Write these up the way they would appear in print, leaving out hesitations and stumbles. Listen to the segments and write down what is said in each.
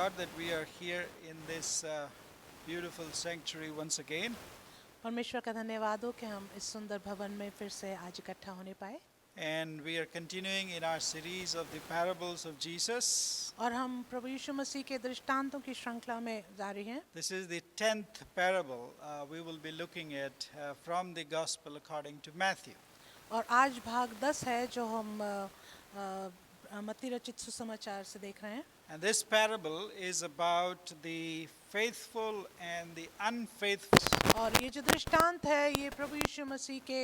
God that we are here in this beautiful sanctuary once again. परमेश्वर का धन्यवाद हो कि हम इस सुंदर भवन में फिर से आज इकट्ठा होने पाए And we are continuing in our series of the parables of Jesus. और हम प्रभु यीशु मसीह के दृष्टांतों की श्रृंखला में जारी हैं। This is the 10th parable we will be looking at from the Gospel according to Matthew. और आज भाग 10 है जो हम मत्ती रचित सुसमाचार से देख रहे हैं। And this parable is about the faithful and the unfaithful. और ये जो दृष्टांत है ये प्रभु यीशु मसीह के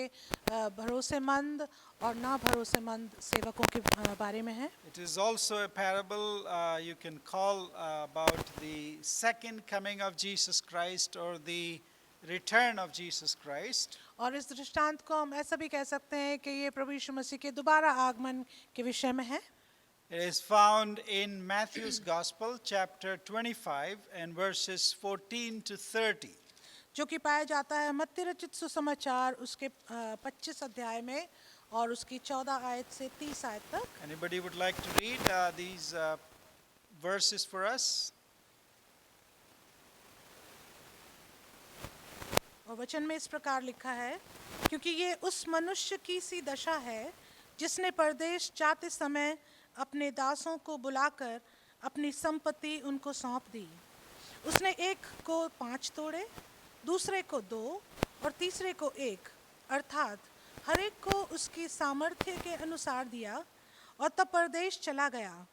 भरोसेमंद और ना भरोसेमंद सेवकों के बारे में है। It is also a parable you can call about the second coming of Jesus Christ or the return of Jesus Christ. और इस दृष्टांत को हम ऐसा भी कह सकते हैं कि ये प्रभु यीशु मसीह के दोबारा आगमन के विषय में है। It is found in Matthew's Gospel, chapter 25 and verses 14 to 30. जो कि पाया जाता है मत्ती रचित सुसमाचार उसके 25 अध्याय में और उसकी 14 आयत से 30 आयत तक। Anybody would like to read these verses for us? और वचन में इस प्रकार लिखा है, क्योंकि ये उस मनुष्य की सी दशा है जिसने परदेश जाते समय अपने दासों को बुलाकर अपनी संपत्ति उनको सौंप दी। उसने एक को 5 तोड़े, दूसरे को 2 और तीसरे को 1, अर्थात हर एक को उसकी सामर्थ्य के अनुसार दिया और तब परदेश चला गया।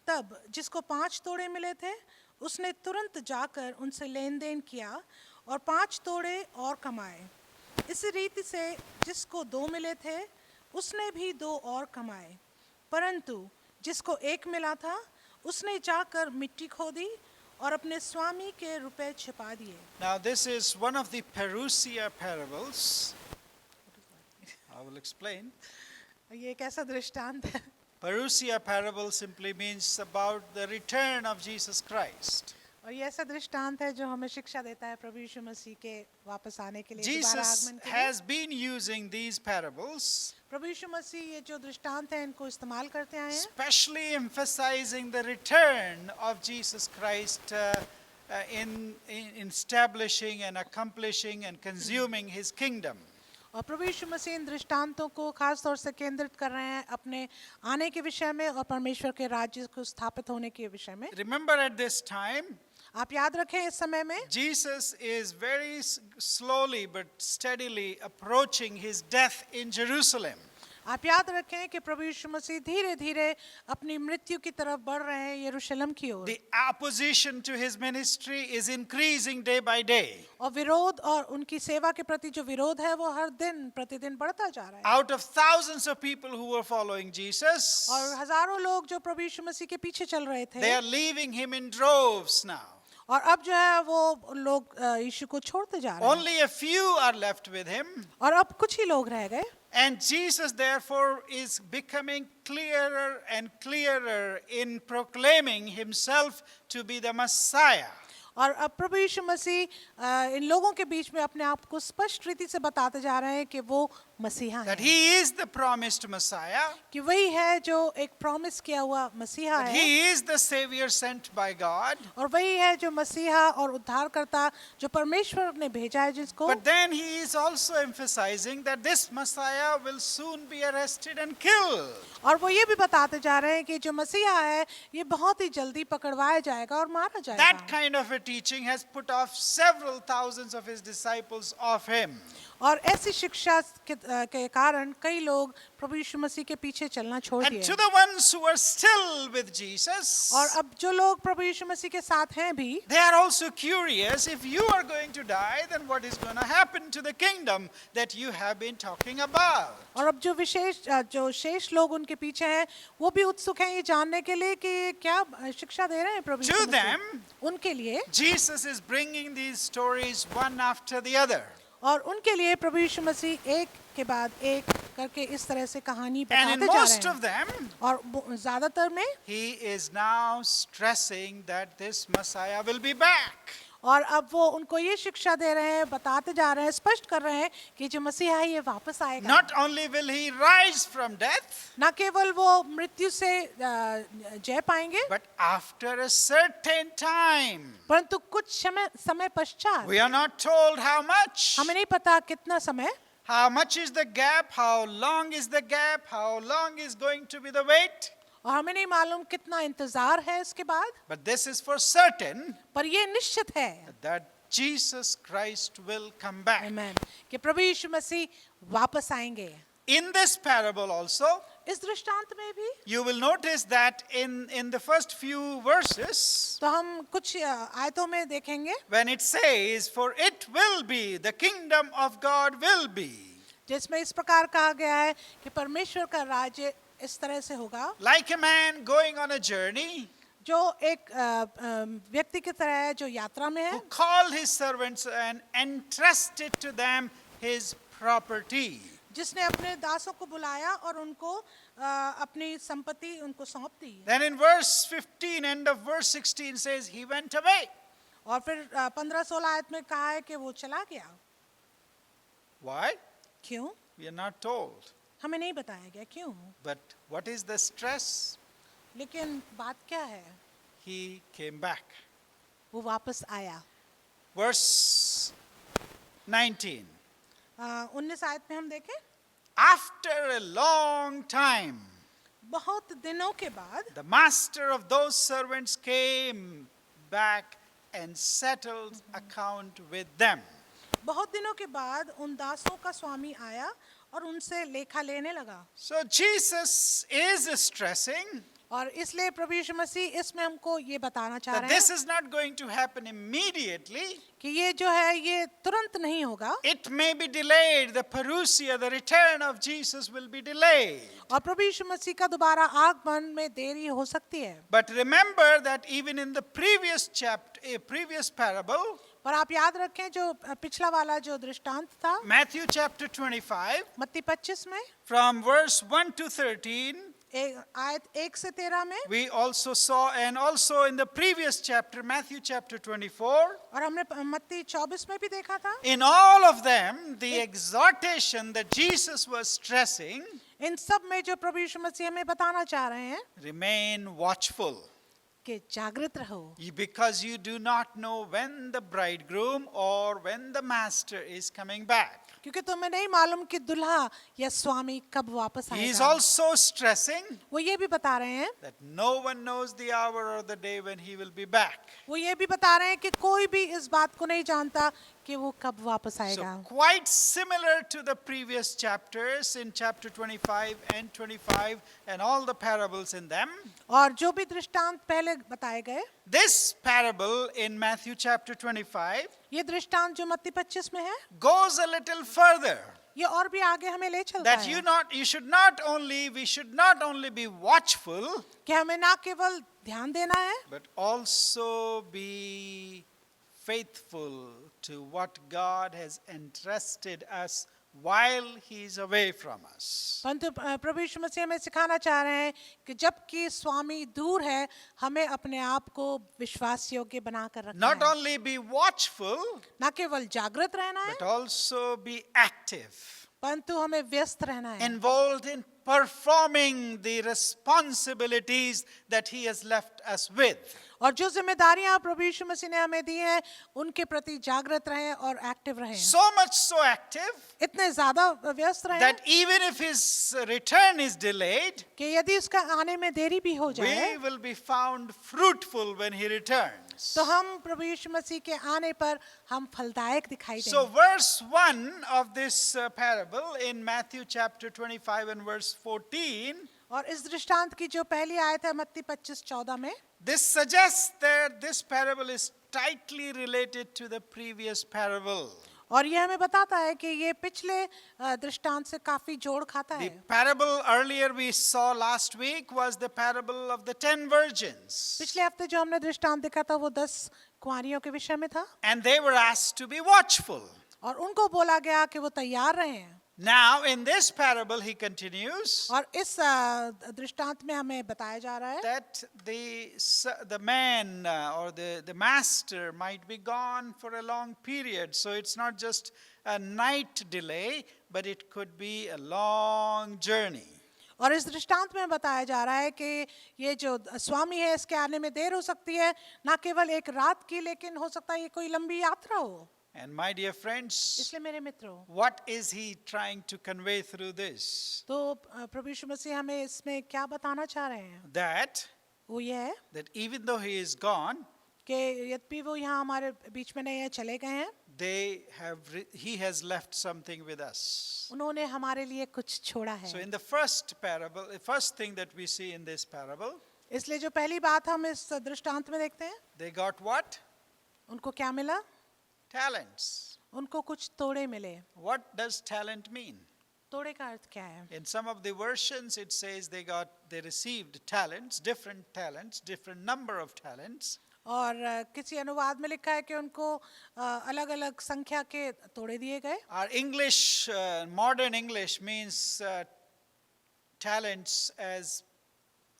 तब जिसको 5 तोड़े मिले थे उसने तुरंत जाकर उनसे लेन देन किया और 5 तोड़े और कमाए। इसी रीति से जिसको 2 मिले थे उसने भी 2 और कमाए, परंतु जिसको 1 मिला था उसने जाकर मिट्टी खोदी और अपने स्वामी के रुपए छिपा दिए। Now this is one of the parousia parables. I will explain. ये एक ऐसा दृष्टांत है। Parousia parable simply means about the return of Jesus Christ. और ये ऐसा दृष्टांत है जो हमें शिक्षा देता है प्रभु यीशु मसीह के वापस आने के लिए, दोबारा Jesus आगमन के लिए। has been using these parables, प्रभु यीशु मसीह ये जो दृष्टांत है इनको इस्तेमाल करते आए हैं, especially emphasizing the return of Jesus Christ in establishing and accomplishing and consuming his kingdom. और प्रभु यीशु मसीह इन दृष्टांतों को खास तौर से केंद्रित कर रहे हैं अपने आने के विषय में और परमेश्वर के राज्य को स्थापित होने के विषय में। Remember at this time, आप याद रखें इस समय में Jesus is very slowly but steadily approaching his death in Jerusalem. आप याद रखें कि प्रभु यीशु मसीह धीरे धीरे अपनी मृत्यु की तरफ बढ़ रहे हैं यरूशलेम की ओर। The opposition to his ministry is increasing day by day. और विरोध और उनकी सेवा के प्रति जो विरोध है वो हर दिन प्रतिदिन बढ़ता जा रहा है। Out of thousands of people who were following Jesus, और हजारों लोग जो प्रभु यीशु मसीह के पीछे चल रहे थे, they are leaving him in droves now. और अब जो है वो लोग यीशु को छोड़ते जा रहे हैं। Only a few are left with him. और अब कुछ ही लोग रह गए। And Jesus therefore is becoming clearer and clearer in proclaiming himself to be the Messiah. और अब प्रभु यीशु मसीह इन लोगों के बीच में अपने आप को स्पष्ट रीति से बताते जा रहे हैं कि वो मसीहा That है, he is the promised Messiah. कि वही है जो एक प्रॉमिस किया हुआ मसीहा That है, he is the Savior sent by God. और वही है जो मसीहा और उद्धारकर्ता जो परमेश्वर ने भेजा है जिसको। But then he is also emphasizing that this Messiah will soon be arrested and killed. और वो ये भी बताते जा रहे हैं कि जो मसीहा है ये बहुत ही जल्दी पकड़वाया जाएगा और मारा That जाएगा। kind of a teaching has put off several thousands of his disciples off him. और ऐसी शिक्षा के कारण कई लोग प्रभु यीशु मसीह के पीछे चलना छोड़ And दिए। to the ones who are still with Jesus, और अब जो लोग प्रभु यीशु मसीह के साथ हैं भी, they are also curious, if you are going to die, then what is going to happen to the kingdom that you have been talking about? और अब जो शेष लोग उनके पीछे हैं वो भी उत्सुक हैं ये जानने के लिए कि क्या शिक्षा दे रहे हैं प्रभु To यीशु मसीह। them, उनके लिए Jesus is bringing these stories one after the other. और उनके लिए प्रभु यीशु मसीह एक के बाद एक करके इस तरह से कहानी And in बताते जा most रहे of हैं। them, और ज्यादातर में he is now stressing that this Messiah will be back. और अब वो उनको ये शिक्षा दे रहे हैं, बताते जा रहे हैं, स्पष्ट कर रहे हैं कि जो मसीहा है ये वापस आएगा। Not only will he rise from death, न केवल वो मृत्यु से जय पाएंगे, but after a certain time. परंतु कुछ समय पश्चात, We are not told how much. हमें नहीं पता कितना समय, How much is the gap? How long is the gap? How long is going to be the wait? और हमें नहीं मालूम कितना इंतजार है इसके बाद, But this is for certain पर ये निश्चित है that Jesus Christ will come back. आमेन, कि प्रभु यीशु मसीह वापस आएंगे। In this parable also, इस दृष्टांत में भी you will notice that in the first few verses, तो हम कुछ आयतों में देखेंगे, when it says, for it will be, the kingdom of God will be, जिसमें इस प्रकार कहा गया है कि परमेश्वर का राज्य इस तरह से होगा, like a man going on a journey, जो एक व्यक्ति की तरह है जो यात्रा में है, who called his servants and entrusted to them his property. जिसने अपने दासों को बुलाया और उनको अपनी संपत्ति उनको सौंप दी। Then in verse 15, end of verse 16 says, he went away. और फिर 15-16 आयत में कहा है कि वो चला गया। Why? क्यों? We are not told. हमें नहीं बताया गया क्यों, But what is the stress? लेकिन बात क्या है, He came back. वो वापस आया। Verse 19. 19 आयत में हम देखें, After a long time, बहुत दिनों के बाद the master of those servants came back and settled account with them. बहुत दिनों के बाद उन दासों का स्वामी आया और उनसे लेखा लेने लगा। So Jesus is stressing और इसलिए प्रभु यीशु मसीह इसमें हमको ये बताना चाह that रहे this हैं is not going to happen immediately. कि ये जो है ये तुरंत नहीं होगा, It may be delayed. The parousia, the return of Jesus will be delayed. और प्रभु यीशु मसीह का दोबारा आगमन में देरी हो सकती है। But remember that even in the previous chapter, a previous parable, पर आप याद रखें जो पिछला वाला जो दृष्टांत था, Matthew chapter 25, मत्ती 25 में from verse 1 to 13, आयत 1 से 13 में, we also saw, and also in the previous chapter, Matthew chapter 24, और हमने मत्ती 24 में भी देखा था, in all of them, the exhortation that Jesus was stressing, इन सब में जो प्रभु यीशु मसीह हमें बताना चाह रहे हैं remain watchful. कि जागृत रहो, Because you do not know when the bridegroom or when the master is coming back. क्योंकि तुम्हें नहीं मालूम कि दुल्हा या स्वामी कब वापस He is आएगा। also stressing वो ये भी बता रहे हैं, that no one knows the hour or the day when he will be back. वो ये भी बता रहे हैं कि कोई भी इस बात को नहीं जानता कि वो कब वापस So आएगा। quite similar to the previous chapters in chapter 25 and 25 and all the parables in them, और जो भी दृष्टांत पहले बताए गए, this parable in Matthew chapter 25 ये दृष्टांत जो मत्ती 25 में है, goes a little further. ये और भी आगे हमें ले चलता That है we should not only be watchful, कि हमें ना केवल ध्यान देना है, but also be faithful to what God has entrusted us while he is away from us. परंतु प्रभु यीशु मसीह हमें सिखाना चाह रहे हैं कि जबकि स्वामी दूर है, हमें अपने आप को विश्वास योग्य बनाकर रखना Not है, only be watchful, ना केवल जागृत रहना है, but also be active, परंतु हमें व्यस्त रहना है, involved in performing the responsibilities that he has left us with. और जो जिम्मेदारियां प्रभु यीशु मसीह ने हमें दी हैं उनके प्रति जागृत रहें और एक्टिव रहें, So much so active इतने ज्यादा व्यस्त रहें that even if his return is delayed, कि यदि उसका आने में देरी भी हो जाए we will be found fruitful when he returns. तो हम प्रभु यीशु मसीह के आने पर हम फलदायक दिखाई So देंगे। verse 1 of this parable in Matthew chapter 25 and verse 14, और इस दृष्टांत की जो पहली आयत है मत्ती 25-14 में, this suggests that this parable is tightly related to the previous parable. और ये हमें बताता है कि ये पिछले दृष्टांत से काफी जोड़ खाता The है। parable earlier we saw last week was the parable of the 10 virgins. पिछले हफ्ते जो हमने दृष्टांत देखा था वो 10 कुंवारियों के विषय में था And they were asked to be watchful. और उनको बोला गया कि वो तैयार रहें। Now, in this parable, he continues और इस दृष्टांत में हमें बताया जा रहा है that the man or the master might be gone for a long period. So it's not just a night delay, but it could be a long journey. और इस दृष्टांत में बताया जा रहा है कि ये जो स्वामी है इसके आने में देर हो सकती है, ना केवल एक रात की, लेकिन हो सकता है ये कोई लंबी यात्रा हो। And my dear friends, इसलिए मेरे मित्रों, what is he trying to convey through this? तो प्रभु यीशु मसीह हमें इसमें क्या बताना चाह रहे हैं? That वो ये है that even though he is gone, कि यद्यपि वो यहाँ हमारे बीच में नहीं है, चले गए हैं, he has left something with us. उन्होंने हमारे लिए कुछ छोड़ा So है। in the first parable, the first thing that we see in this parable, इसलिए जो पहली बात हम इस दृष्टांत में देखते हैं, they got what? उनको क्या मिला? Talents. उनको कुछ तोड़े मिले। What does talent mean? तोड़े का अर्थ क्या है? In some of the versions it says they received talents, different number of talents. और किसी अनुवाद में लिखा है कि उनको अलग-अलग संख्या के तोड़े दिए गए। Our English, modern English means talents as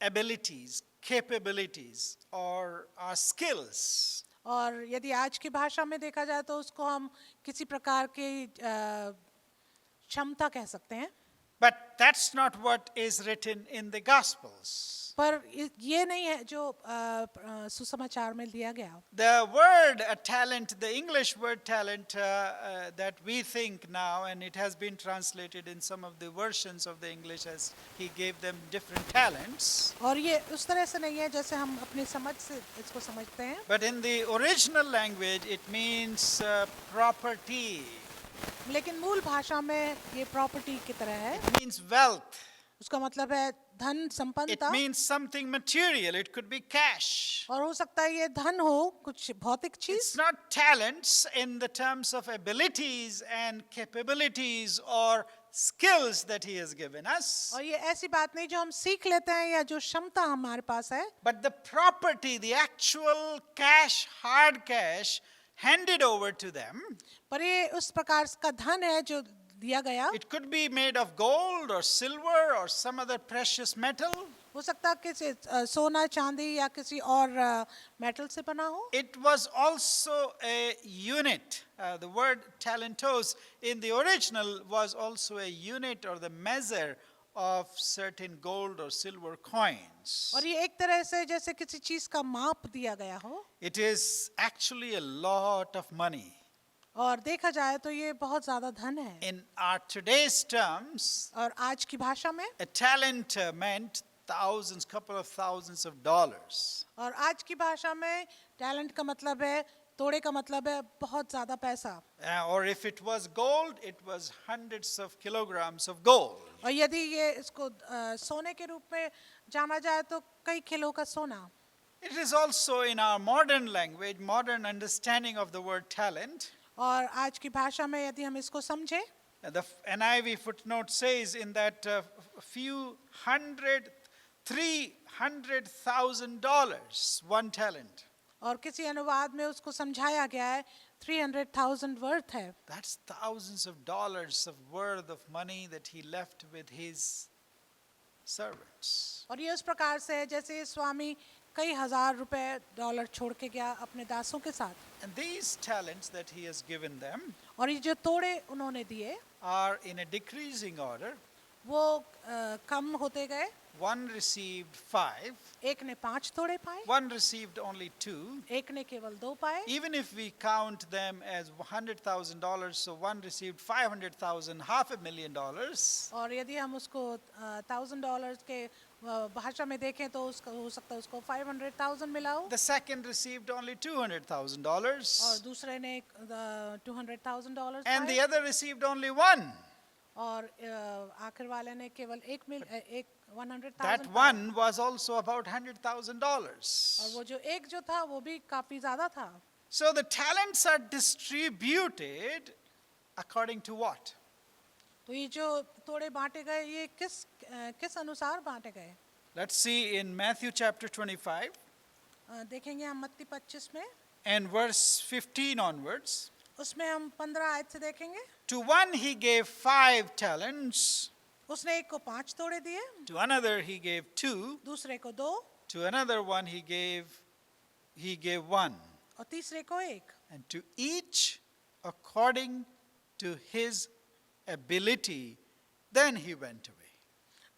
abilities, capabilities, or skills. और यदि आज की भाषा में देखा जाए तो उसको हम किसी प्रकार की क्षमता कह सकते हैं। But that's not what is written in the Gospels. पर ये नहीं है जो सुसमाचार में दिया गया। The word talent, the English word talent that we think now, and it has been translated in some of the versions of the English as he gave them different talents. और ये उस तरह से नहीं है जैसे हम अपनी समझ से इसको समझते हैं। But in the original language it means property. लेकिन मूल भाषा में ये प्रॉपर्टी की तरह है। It means wealth. उसका मतलब है धन, It संपन्नता। means something material. It could be cash. और हो सकता है ये धन हो, कुछ भौतिक चीज। It's not talents in the terms of abilities and capabilities or skills that he has given us. और ये ऐसी बात नहीं जो हम सीख लेते हैं या जो क्षमता हमारे पास है, But the property, the actual cash, hard cash, handed over to them. पर ये उस प्रकार का धन है जो दिया गया। It could be made of gold or silver or some other precious metal. हो सकता है किसी सोना, चांदी या किसी और मेटल से बना हो। It was also a unit. The word talentos in the original was also a unit or the measure of certain gold or silver coins. और ये एक तरह से जैसे किसी चीज का माप दिया गया हो। It is actually a lot of money. और देखा जाए तो ये बहुत ज्यादा धन है। In our today's terms, और आज की भाषा में a talent meant thousands, couple of thousands of dollars. और आज की भाषा में टैलेंट का मतलब है, तोड़े का मतलब है बहुत ज्यादा पैसा। Or if it was gold, it was hundreds of kilograms of gold. और यदि ये इसको सोने के रूप में जाना जाए तो कई किलो का सोना। It is also in our modern language, modern understanding of the word talent. और आज की भाषा में यदि हम इसको समझें, The NIV footnote says in that few hundred, $300,000, one talent. और किसी अनुवाद में उसको समझाया गया है 300,000 वर्थ है। That's thousands of dollars of worth of money that he left with his servants. और ये उस प्रकार से है जैसे स्वामी कई हजार रुपए डॉलर छोड़ के गया अपने दासों के साथ। And these talents that he has given them और ये जो तोड़े उन्होंने दिए are in a decreasing order. वो कम होते गए। One received 5, एक ने 5 तोड़े पाए, one received only 2. एक ने केवल 2 पाए। Even if we count them as $100,000, so one received 500,000, $500,000. और यदि हम उसको $1,000 के भाषा में देखें तो उसका हो सकता है उसको 500,000 मिला हो। The second received only और $200,000, दूसरे ने $200,000 and the पाए other received only 1. और आखिर वाले ने केवल एक 100,000 That पाए। one was also about $100,000. और वो जो एक जो था वो भी काफी ज्यादा था। So the talents are distributed according to what? तो ये जो तोड़े बांटे गए ये किस अनुसार बांटे गए? Let's see in Matthew chapter 25 देखेंगे हम मत्ती 25 में and verse 15 onwards. उसमें हम 15 आयत से देखेंगे। To one he gave 5 talents, उसने एक को 5 तोड़े दिए, to another he gave 2, दूसरे को 2 to another one he gave 1, और तीसरे को 1, and to each according to his ability. Then he went away.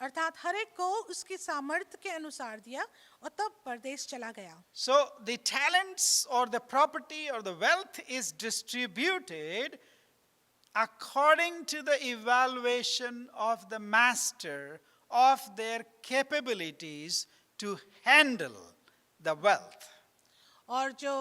अर्थात हर एक को उसकी सामर्थ्य के अनुसार दिया और तब परदेश चला गया। So the talents or the property or the wealth is distributed according to the evaluation of the master of their capabilities to handle the wealth. और जो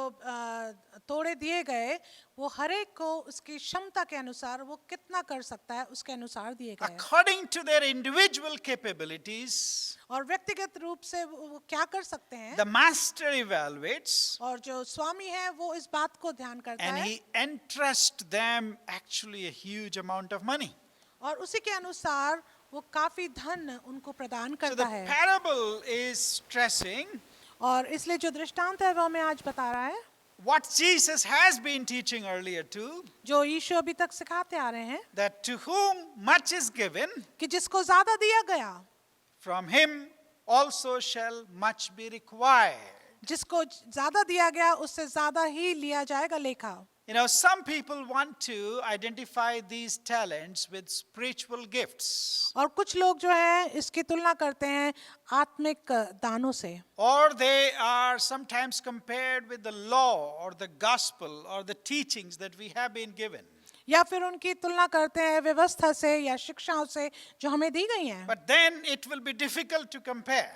तोड़े दिए गए वो हर एक को उसकी क्षमता के अनुसार वो कितना कर सकता है उसके अनुसार दिए गए, According to their individual capabilities, और व्यक्तिगत रूप से वो क्या कर सकते हैं। the master evaluates और जो स्वामी है वो इस बात को ध्यान करता and है he entrusts them actually a huge amount of money. और उसी के अनुसार वो काफी धन उनको प्रदान So करता the है। parable is stressing और इसलिए जो दृष्टांत है वो हमें आज बता रहा है what Jesus has been teaching earlier too, जो यीशु अभी तक सिखाते आ रहे हैं that to whom much is given, कि जिसको ज्यादा दिया गया from him also shall much be required. जिसको ज्यादा दिया गया उससे ज्यादा ही लिया जाएगा लेखा। You know, some people want to identify these talents with spiritual gifts, और कुछ लोग जो है इसकी तुलना करते हैं आत्मिक दानों से, or they are sometimes compared with the law or the gospel or the teachings that we have been given. या फिर उनकी तुलना करते हैं व्यवस्था से या शिक्षाओं से जो हमें दी गई हैं। But then it will be difficult to compare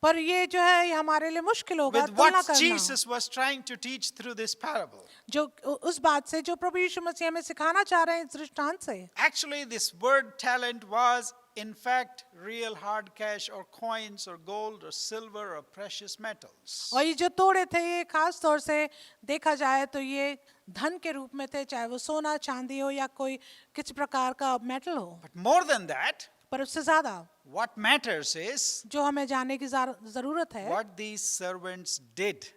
पर ये जो है ये हमारे लिए मुश्किल होगा with तुलना what करना Jesus was trying to teach through this parable. जो उस बात से जो प्रभु यीशु मसीह हमें सिखाना चाह रहे हैं इस दृष्टांत से। Actually, this word talent was in fact real hard cash or coins or gold or silver or precious metals. और ये जो तोड़े थे ये खास तौर से देखा जाए तो ये धन के रूप में थे, चाहे वो सोना चांदी हो या कोई किसी प्रकार का मेटल हो। But more than that, पर उससे ज्यादा what matters is जो हमें जानने की जरूरत है what these servants did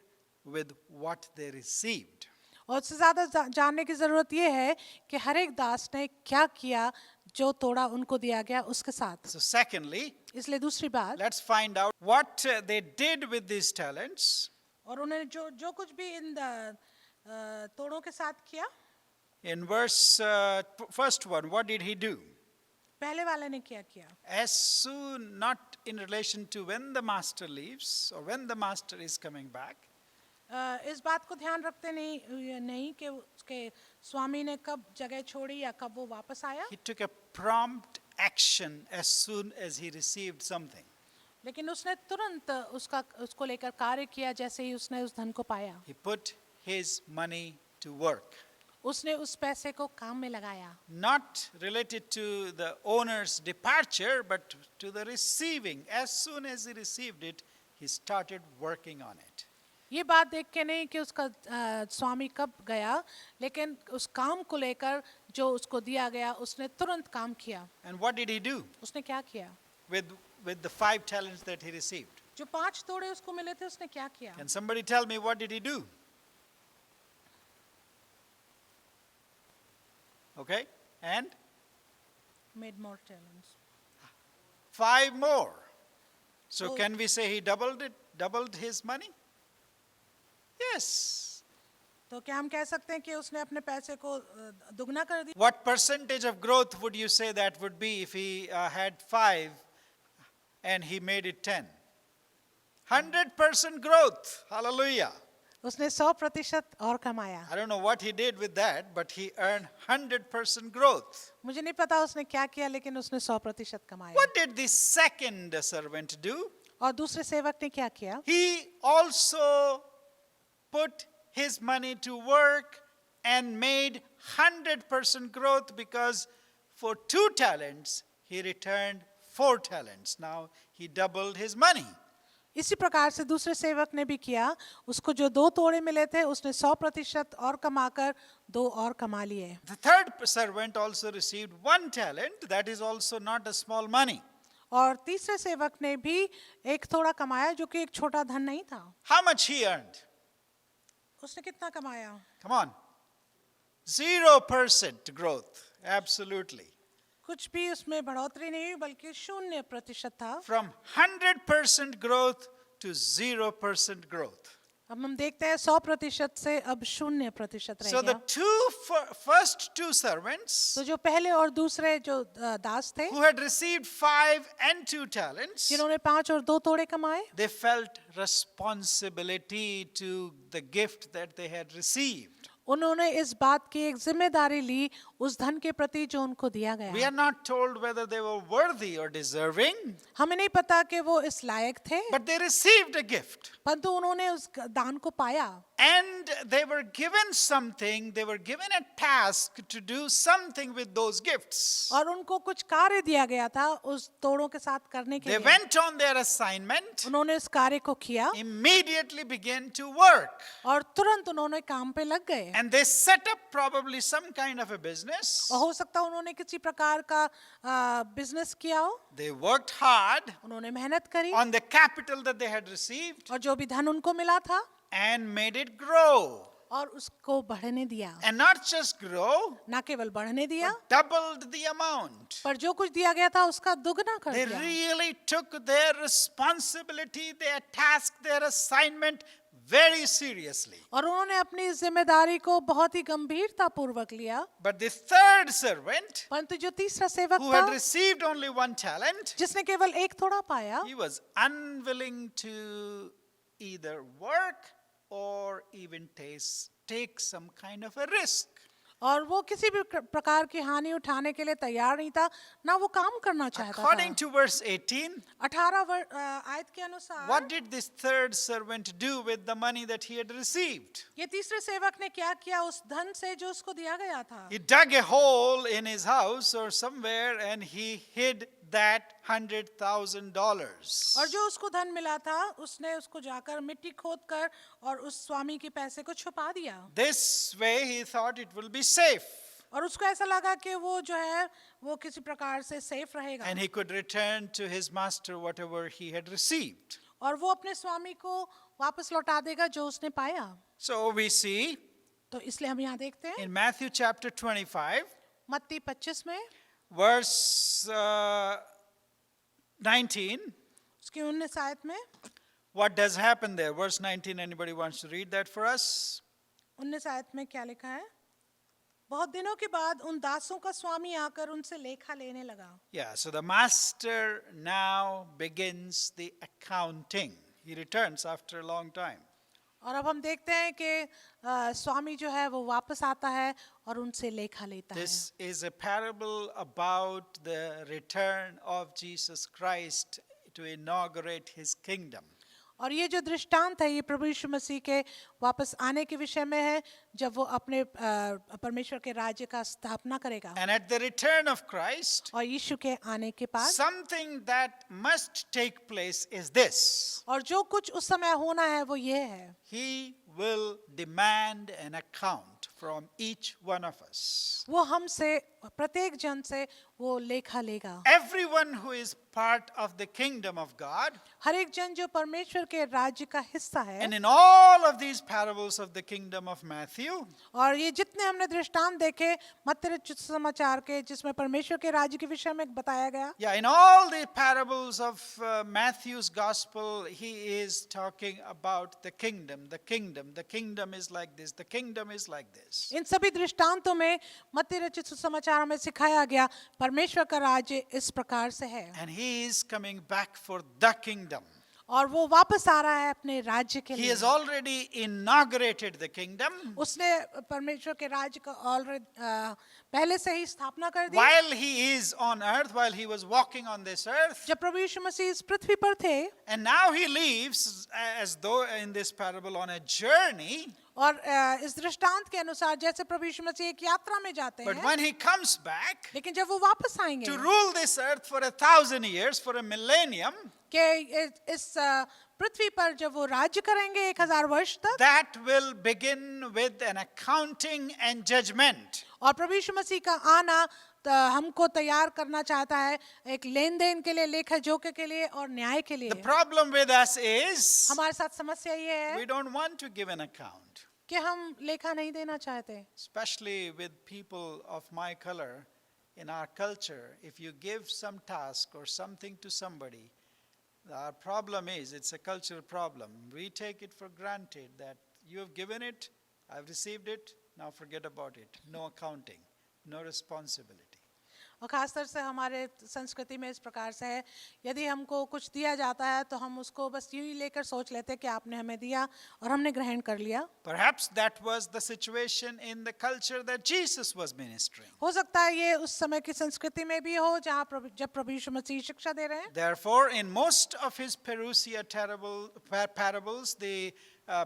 with what they received. और उससे ज्यादा जानने की जरूरत ये है कि हर एक दास ने क्या किया जो तोड़ा उनको दिया गया उसके साथ। So secondly, इसलिए दूसरी बात, let's find out what they did with these talents. और उन्होंने जो कुछ भी इन तोड़ों के साथ किया। In verse first one, what did he do? पहले वाले ने क्या किया? As soon, not in relation to when the master leaves or when the master is coming back, इस बात को ध्यान रखते नहीं कि उसके स्वामी ने कब जगह छोड़ी या कब वो वापस आया, he took a prompt action as soon as he received something. लेकिन उसने तुरंत उसको लेकर कार्य किया जैसे ही उसने उस धन को पाया। He put his money to work. उसने उस पैसे को काम में लगाया, Not related to the owner's departure, but to the receiving. As soon as he received it, he started working on it. ये बात देख के नहीं कि उसका स्वामी कब गया, लेकिन उस काम को लेकर जो उसको दिया गया उसने तुरंत काम किया। And what did he do उसने क्या किया? with the 5 talents that he received? जो 5 तोड़े उसको मिले थे उसने क्या किया? Can somebody tell me what did he do? Okay, and Made more talents. 5 more. So So- can we say he doubled his money? Yes. तो क्या हम कह सकते हैं कि उसने अपने पैसे को दुगना कर दिया? What percentage of growth would you say that would be if he had 5 and he made it 10? 100% growth. Hallelujah. उसने 100% और कमाया। I don't know what he did with that, but he earned 100% growth. मुझे नहीं पता उसने क्या किया, लेकिन उसने 100% कमाया। What did the second servant do? और दूसरे सेवक ने क्या किया? He also put his money to work and made 100% growth, because for 2 talents he returned 4 talents. Now he doubled his money. इसी प्रकार से दूसरे सेवक ने भी किया, उसको जो 2 तोड़े मिले थे उसने 100% और कमाकर 2 और कमा लिए। The third servant also received 1 talent. That is also not a small money. और तीसरे सेवक ने भी 1 थोड़ा कमाया, जो कि एक छोटा धन नहीं था। How much he earned? उसने कितना कमाया? Come on. 0% growth. Absolutely. कुछ भी उसमें बढ़ोतरी नहीं हुई बल्कि 0% था। From 100% growth to 0% growth. अब हम देखते हैं 100% से अब 0% रह So the गया। first two servants तो जो पहले और दूसरे जो दास थे who had received 5 and 2 talents, जिन्होंने 5 और 2 तोड़े कमाए, they felt responsibility to the gift that they had received. उन्होंने इस बात की एक जिम्मेदारी ली उस धन के प्रति जो उनको दिया We गया। are not told whether they were worthy or deserving, हमें नहीं पता कि वो इस लायक थे, but they received a gift. परंतु उन्होंने उस दान को पाया And they were given something, they were given a task to do something with those gifts. और उनको कुछ कार्य दिया गया था उस तोड़ों के साथ करने के They लिए। went on their assignment, उन्होंने इस कार्य को किया immediately began to work. और तुरंत उन्होंने काम पे लग गए। And they set up probably some kind of a business. और हो सकता है उन्होंने किसी प्रकार का बिजनेस किया हो। They worked hard उन्होंने मेहनत करी on the capital that they had received और जो भी धन उनको मिला था and made it grow. और उसको बढ़ने दिया। And not just grow, ना केवल बढ़ने दिया but doubled the amount. पर जो कुछ दिया गया था उसका दुगना कर They दिया। really took their responsibility, their task, their assignment very seriously. और उन्होंने अपनी जिम्मेदारी को बहुत ही गंभीरता पूर्वक लिया। But the third servant, परंतु जो तीसरा सेवक who had था received only 1 talent, जिसने केवल एक थोड़ा पाया, he was unwilling to either work or even take some kind of a risk. और वो किसी भी प्रकार की हानि उठाने के लिए तैयार नहीं था, ना वो काम करना चाहता According था। to verse 18, 18 आयत के अनुसार what did this third servant do with the money that he had received? ये तीसरे सेवक ने क्या किया उस धन से जो उसको दिया गया था? He dug a hole in his house or somewhere and he hid that $100,000. और जो उसको धन मिला था उसने उसको जाकर मिट्टी खोदकर और उस स्वामी के पैसे को छुपा दिया। This way he thought it will be safe और उसको ऐसा लगा कि वो जो है वो किसी प्रकार से सेफ रहेगा and he could return to his master whatever he had received. और वो अपने स्वामी को वापस लौटा देगा जो उसने पाया। So we see तो इसलिए हम यहाँ देखते हैं in Matthew chapter 25, मत्ती 25 में verse 19, उसकी 19 आयत में what does happen there? Verse 19, anybody wants to read that for us? 19 आयत में क्या लिखा है? बहुत दिनों के बाद उन दासों का स्वामी आकर उनसे लेखा लेने लगा। Yeah, so the master now begins the accounting. He returns after a long time. और अब हम देखते हैं कि स्वामी जो है वो वापस आता है और उनसे लेखा लेता है। This is a parable about the return of Jesus Christ to inaugurate his kingdom. और ये जो दृष्टांत है ये प्रभु यीशु मसीह के वापस आने के विषय में है जब वो अपने परमेश्वर के राज्य का स्थापना करेगा। And at the return of Christ, और यीशु के आने के बाद something that must take place is this. और जो कुछ उस समय होना है वो ये है, He will demand an account from each one of us. वो हमसे प्रत्येक जन से वो लेखा लेगा। Everyone who is part of the kingdom of God, हर एक जन जो परमेश्वर के राज्य का हिस्सा है। and in all of these parables of the kingdom of Matthew, और ये जितने हमने दृष्टांत देखे मत्ती रचित समाचार के जिसमें परमेश्वर के राज्य के विषय में बताया गया, yeah, in all the parables of Matthew's gospel, he is talking about the kingdom. The kingdom is like this. The kingdom is like this. इन सभी दृष्टांतों में मत्ती रचित समाचार में सिखाया गया परमेश्वर का राज्य इस प्रकार से है। And he is coming back for the kingdom. और वो वापस आ रहा है अपने राज्य के He लिए। has already inaugurated the kingdom. उसने परमेश्वर के राज्य का ऑलरेडी पहले से ही स्थापना कर दी। While he is on earth, while he was walking on this earth, जब प्रभु यीशु मसीह इस पृथ्वी पर थे and now he leaves as though in this parable on a journey. और इस दृष्टांत के अनुसार जैसे प्रभु यीशु मसीह एक यात्रा में जाते But हैं, when he comes back लेकिन जब वो वापस आएंगे to rule this earth for 1,000 years, for a millennium, कि इस पृथ्वी पर जब वो राज्य करेंगे 1000 वर्ष तक, that will begin with an accounting and judgment. और प्रभु यीशु मसीह का आना हमको तैयार करना चाहता है एक लेन देन के लिए, लेखा जोखे के लिए और न्याय के लिए। The problem with us is हमारे साथ समस्या ये है we don't want to give an account. कि हम लेखा नहीं देना चाहते, especially with people of my color in our culture. If you give some task or something to somebody, our problem is it's a cultural problem. We take it for granted that you have given it, I've received it, now forget about it. No accounting, no responsibility. और खासतौर से हमारे संस्कृति में इस प्रकार से है, यदि हमको कुछ दिया जाता है तो हम उसको बस यूं ही लेकर सोच लेते हैं कि आपने हमें दिया और हमने ग्रहण कर लिया। Perhaps that was the situation in the culture that Jesus was ministering. हो सकता है ये उस समय की संस्कृति में भी हो जहाँ जब प्रभु यीशु मसीह शिक्षा दे रहे हैं। Therefore, in most of his parousia parables, the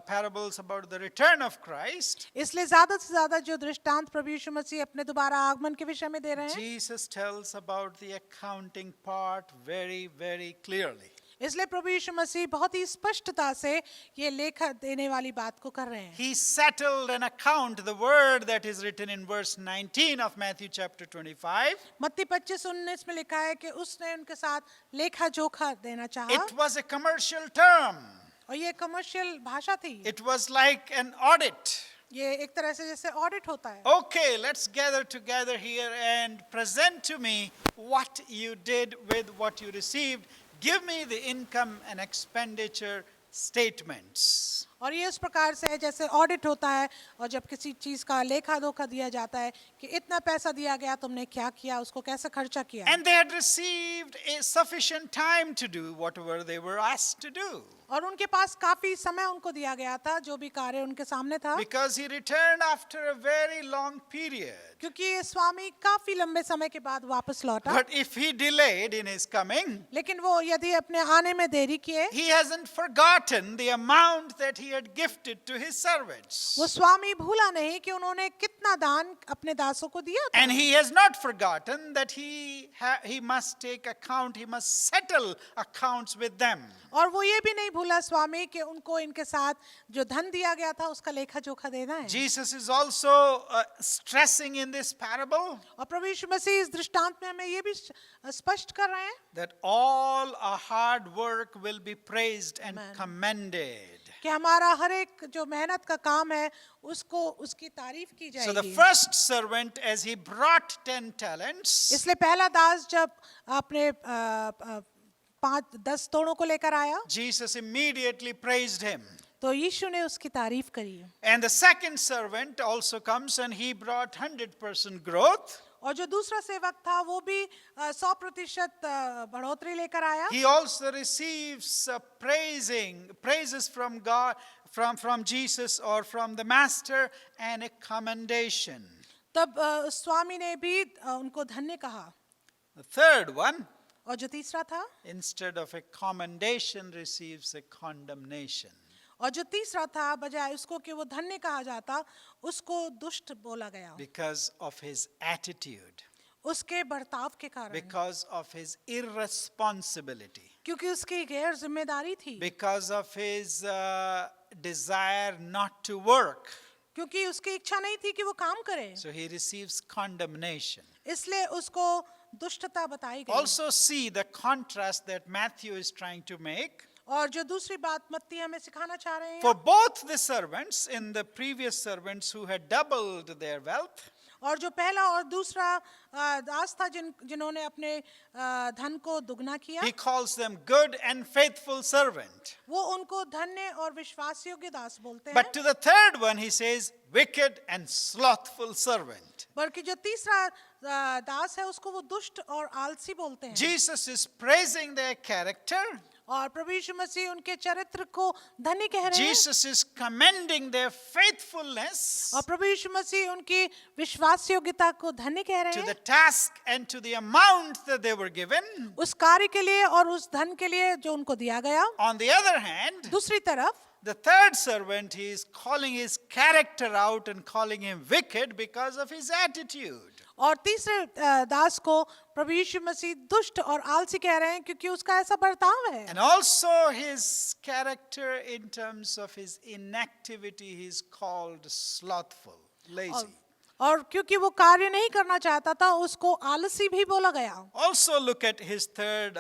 parables about the return of Christ, इसलिए ज्यादा से ज्यादा जो दृष्टांत प्रभु यीशु मसीह अपने दोबारा आगमन के विषय में दे रहे हैं, Jesus tells about the accounting part very, very clearly. इसलिए प्रभु यीशु मसीह बहुत ही स्पष्टता से ये लेखा देने वाली बात को कर रहे हैं। He settled an account, the word that is written in verse 19 of Matthew chapter 25. मत्ती 25:19 में लिखा है कि उसने उनके साथ लेखा जोखा देना चाहा, It was a commercial term. और ये कमर्शियल भाषा थी। It was like an audit. ये एक तरह से जैसे ऑडिट होता है। Okay, let's gather together here and present to me what you did with what you received. Give me the income and expenditure statements. और ये उस प्रकार से है जैसे ऑडिट होता है, और जब किसी चीज का लेखा जोखा दिया जाता है कि इतना पैसा दिया गया, तुमने क्या किया, उसको कैसे खर्चा किया। And they had received a sufficient time to do whatever they were asked to do. और उनके पास काफी समय उनको दिया गया था जो भी कार्य उनके सामने था, Because he returned after a very long period. क्योंकि ये स्वामी काफी लंबे समय के बाद वापस लौटा। But if he delayed in his coming, लेकिन वो यदि अपने आने में देरी किए, he hasn't forgotten the amount that he had gifted to his servants. वो स्वामी भूला नहीं कि उन्होंने कितना दान अपने दासों को दिया था। And he has not forgotten that he must take account, he must settle accounts with them. और वो ये भी नहीं भूला स्वामी कि उनको इनके साथ जो धन दिया गया था उसका लेखा जोखा देना है। Jesus is also stressing in this parable और प्रभु यीशु मसीह इस दृष्टांत में हमें ये भी स्पष्ट कर रहे हैं that all our hard work will be praised and Amen. commended. कि हमारा हर एक जो मेहनत का काम है उसको उसकी तारीफ की So the जाएगी। first servant, as he brought 10 talents, इसलिए पहला दास जब अपने 5-10 तोड़ों को लेकर आया Jesus immediately praised him. तो यीशु ने उसकी तारीफ करी। And the second servant also comes and he brought 100% growth. और जो दूसरा सेवक था वो भी 100% बढ़ोतरी लेकर आया। He also receives praises from God, from Jesus or from the master, and a commendation. तब स्वामी ने भी उनको धन्य कहा। The third one, और जो तीसरा था, instead of a commendation, receives a condemnation. और जो तीसरा था बजाय उसको कि वो धन्य कहा जाता उसको दुष्ट बोला गया, Because of his attitude, उसके बर्ताव के कारण, because of his irresponsibility, क्योंकि उसकी गैर जिम्मेदारी थी, because of his desire not to work. क्योंकि उसकी इच्छा नहीं थी कि वो काम करे, So he receives condemnation. इसलिए उसको दुष्टता बताई गई। Also see the contrast that Matthew is trying to make. और जो दूसरी बात मत्ती हमें सिखाना चाह रहे हैं, For both the servants, in the previous servants who had doubled their wealth, और जो पहला और दूसरा दास था जिन्होंने अपने धन को दुगना किया, he calls them good and faithful servant. वो उनको धन्य और विश्वास योग्य दास बोलते हैं। But to the third one he says wicked and slothful servant. बल्कि जो तीसरा दास है उसको वो दुष्ट और आलसी बोलते हैं। Jesus is praising their character. और प्रभु यीशु मसीह उनके चरित्र को धन्य कह रहे हैं, Jesus is commending their faithfulness और प्रभु यीशु मसीह उनकी विश्वास योग्यता को धन्य कह रहे to the हैं, task and to the amount that they were given. उस कार्य के लिए और उस धन के लिए जो उनको दिया गया। On the other hand, दूसरी तरफ the third servant, he is calling his character out and calling him wicked because of his attitude. और तीसरे दास को प्रभु यीशु मसीह दुष्ट और आलसी कह रहे हैं क्योंकि उसका ऐसा बर्ताव है, And also his character in terms of his inactivity, he is called slothful, lazy. और क्योंकि वो कार्य नहीं करना चाहता था उसको आलसी भी बोला गया। Also look at his third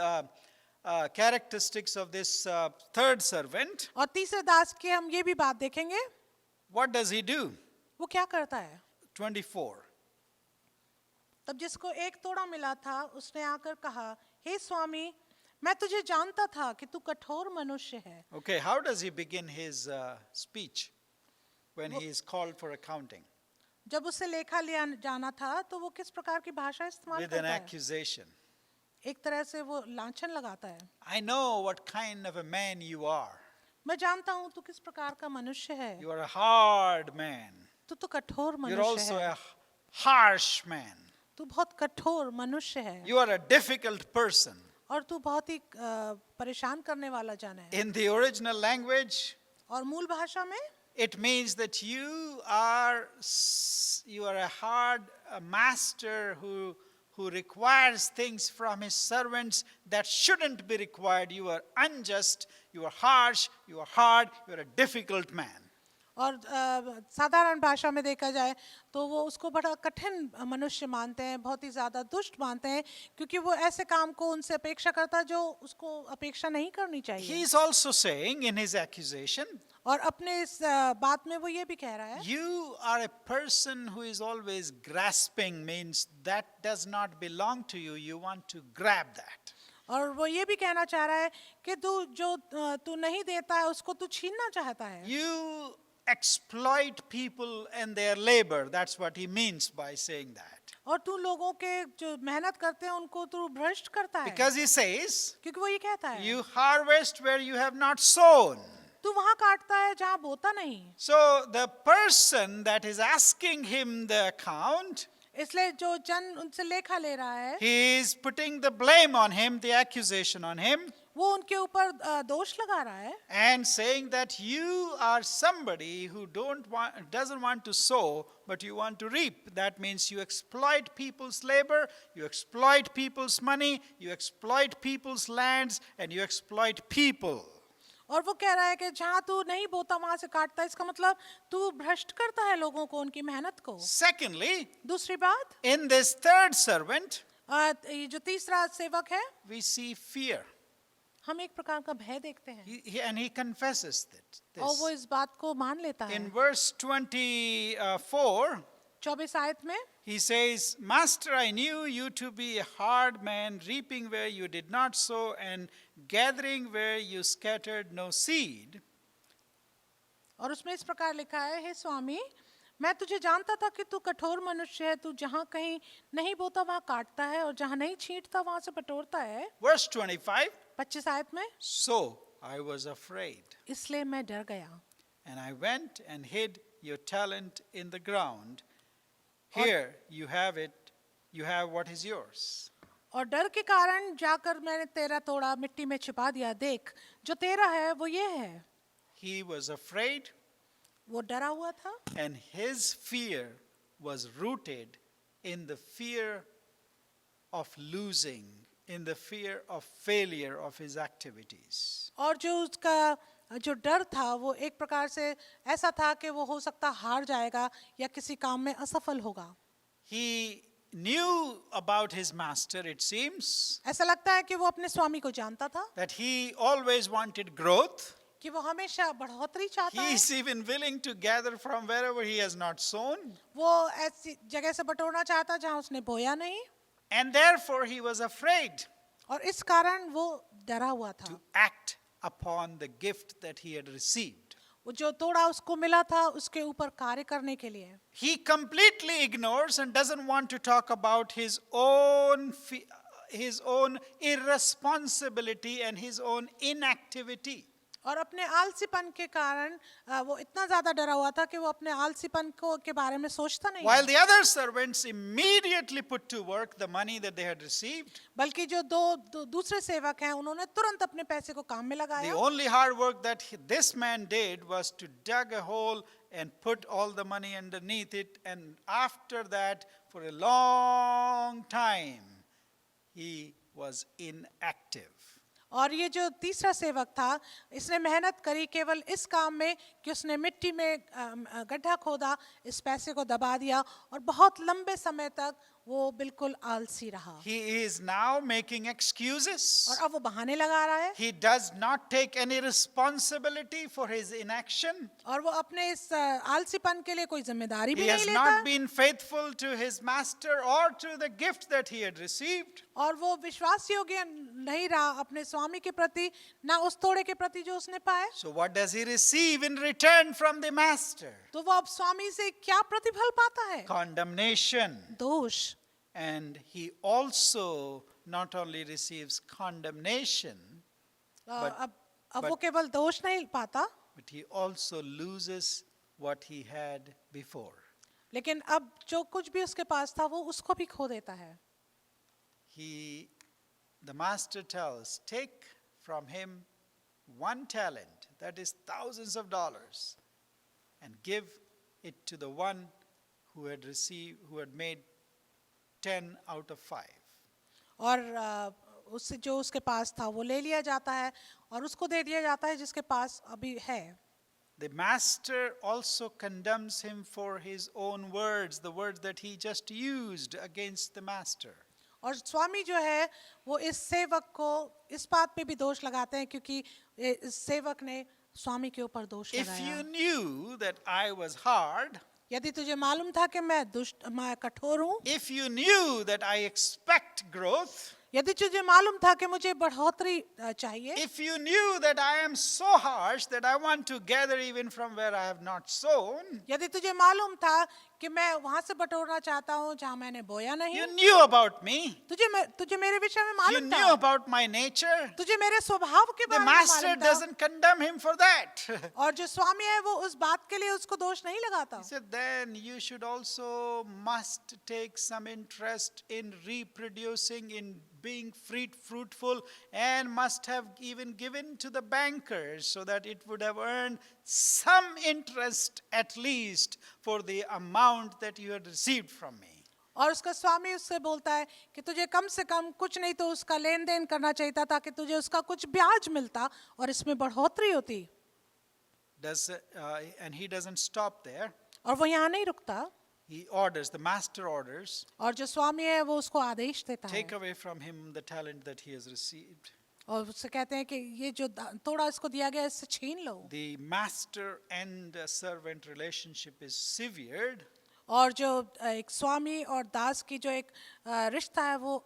characteristics of this third servant. और तीसरे दास की हम ये भी बात देखेंगे, What does he do? वो क्या करता है? 24. तब जिसको एक तोड़ा मिला था उसने आकर कहा, हे स्वामी, मैं तुझे जानता था कि तू कठोर मनुष्य है. Okay, how does he begin his speech when he is called for accounting? जब उसे लेखा लिया जाना था तो वो किस प्रकार की भाषा इस्तेमाल With an करता है? accusation. एक तरह से वो लांछन लगाता है. I know what kind of a man you are. मैं जानता हूँ तू किस प्रकार का मनुष्य है. You are a hard man. तू तो कठोर You're मनुष्य also है. a harsh man. तू बहुत कठोर मनुष्य है. You are a difficult person. और तू बहुत ही परेशान करने वाला जन है. In the original language, और मूल भाषा में it means that you are a hard master who requires things from his servants that shouldn't be required. You are unjust, you are harsh, you are hard, you are a difficult man. और साधारण भाषा में देखा जाए तो वो उसको बड़ा कठिन मनुष्य मानते हैं, बहुत ही ज़्यादा दुष्ट मानते हैं, क्योंकि वो ऐसे काम को उनसे अपेक्षा करता है जो उसको अपेक्षा नहीं करनी He चाहिए. is also saying in his accusation, और अपने इस बात में वो ये भी कह रहा है, you are a person who is always grasping, means that does not belong to you. You want to grab that. और वो ये भी कहना चाह रहा है कि तू नहीं देता है उसको तू छीनना चाहता है. You exploit people and their labor. That's what he means by saying that. और तू लोगों के जो मेहनत करते हैं उनको तू भ्रष्ट करता है. Because he says, क्योंकि वो ये कहता है, you harvest where you have not sown. तू वहाँ काटता है जहाँ बोता नहीं. So the person that is asking him the account, इसलिए जो जन उनसे लेखा ले रहा है, he is putting the blame on him, the accusation on him, वो उनके ऊपर दोष लगा रहा है and saying that you are somebody who doesn't want to sow, but you want to reap. That means you exploit people's labor, you exploit people's money, you exploit people's lands, and you exploit people. और वो कह रहा है कि जहाँ तू नहीं बोता वहाँ से काटता है. इसका मतलब तू भ्रष्ट करता है लोगों को, उनकी मेहनत को. Secondly, दूसरी बात, in this third servant, ये जो तीसरा सेवक है, we see fear. हम एक प्रकार का भय देखते हैं. And he confesses that. और वो इस बात को मान लेता है. In verse 24, 24 आयत में he says, Master, I knew you to be a hard man, reaping where you did not sow, and gathering where you scattered no seed. और उसमें इस प्रकार लिखा है, हे स्वामी, मैं तुझे जानता था कि तू कठोर मनुष्य है. तू जहाँ कहीं नहीं बोता वहाँ काटता है और जहाँ नहीं छींटता वहाँ से बटोरता है. Verse 25, 25 आयत में, so I was afraid, इसलिए मैं डर गया and I went and hid your talent in the ground. Here you have it, you have what is yours. और डर के कारण जाकर मैंने तेरा तोड़ा मिट्टी में छिपा दिया. देख, जो तेरा है वो ये है. He was afraid, वो डरा हुआ था and his fear was rooted in the fear of losing, in the fear of failure of his activities. और जो उसका जो डर था वो एक प्रकार से ऐसा था कि वो हो सकता हार जाएगा या किसी काम में असफल होगा. He knew about his master, it seems, ऐसा लगता है कि वो अपने स्वामी को जानता था that he always wanted growth. कि वो हमेशा बढ़ोतरी चाहता He है. is even willing to gather from wherever he has not sown. वो ऐसी जगह से बटोरना चाहता जहाँ उसने बोया नहीं. And therefore he was afraid और इस कारण वो डरा हुआ था. to act upon the gift that he had received. वो जो तोड़ा उसको मिला था उसके ऊपर कार्य करने के लिए. He completely ignores and doesn't want to talk about his own irresponsibility and his own inactivity. और अपने आलसीपन के कारण वो इतना ज्यादा डरा हुआ था कि वो अपने आलसीपन को के बारे में सोचता नहीं. While the other servants immediately put to work the money that they had received, बल्कि जो दो दूसरे सेवक हैं उन्होंने तुरंत अपने पैसे को काम में the लगाया. only hard work that this man did was to dig a hole and put all the money underneath it, and after that, for a long time, he was inactive. और ये जो तीसरा सेवक था इसने मेहनत करी केवल इस काम में कि उसने मिट्टी में गड्ढा खोदा, इस पैसे को दबा दिया और बहुत लंबे समय तक वो बिल्कुल आलसी रहा He is now making excuses. और अब वो बहाने लगा रहा है He does not take any responsibility for his inaction. और वो अपने इस आलसीपन के लिए कोई जिम्मेदारी He भी has नहीं not लेता been faithful to his master or to the gift that he had received. और वो विश्वास योग्य नहीं रहा अपने स्वामी के प्रति ना उस तोड़े के प्रति जो उसने पाए So what does he receive in return from the master? तो वो अब स्वामी से क्या प्रतिफल पाता है Condemnation. दोष And he also not only receives condemnation, अब वो केवल दोष नहीं पाता but he also loses what he had before. लेकिन अब जो कुछ भी उसके पास था वो उसको भी खो देता है The master tells, take from him 1 talent, that is thousands of dollars, and give it to the one who had made 10 out of 5. और उससे जो उसके पास था वो ले लिया जाता है और उसको दे दिया जाता है जिसके पास अभी है The master also condemns him for his own words, the words that he just used against the master. और स्वामी जो है वो इस सेवक को इस बात पे भी दोष लगाते हैं क्योंकि इस सेवक ने स्वामी के ऊपर दोष If you लगाया knew that I was hard, यदि तुझे मालूम था कि मैं कठोर हूँ if you knew that I expect growth, यदि तुझे मालूम था कि मुझे बढ़ोतरी चाहिए if you knew that I am so harsh that I want to gather even from where I have not sown, यदि तुझे मालूम था कि मैं वहां से बटोरना चाहता हूँ जहाँ मैंने बोया नहीं you knew about me, तुझे मेरे विषय में you मालूम knew था about my nature, तुझे मेरे स्वभाव के the बारे में master मालूम था doesn't condemn him for that. और जो स्वामी है वो उस बात के लिए उसको दोष नहीं लगाता He said, then you should also must take some interest in reproducing, in being fruitful, and must have even given to the bankers so that it would have earned some interest at least for the amount that you had received from me. और उसका स्वामी उससे बोलता है कि तुझे कम से कम कुछ नहीं तो उसका लेन देन करना चाहिए था ताकि तुझे उसका कुछ ब्याज मिलता और इसमें बढ़ोतरी होती And he doesn't stop there. और वो यहाँ नहीं रुकता He orders, the master orders, और जो स्वामी है वो उसको आदेश देता है take away from him the talent that he has received. और उससे कहते हैं कि ये जो थोड़ा इसको दिया गया इससे छीन लो The master and servant relationship is severed. और जो एक स्वामी और दास की जो एक रिश्ता है वो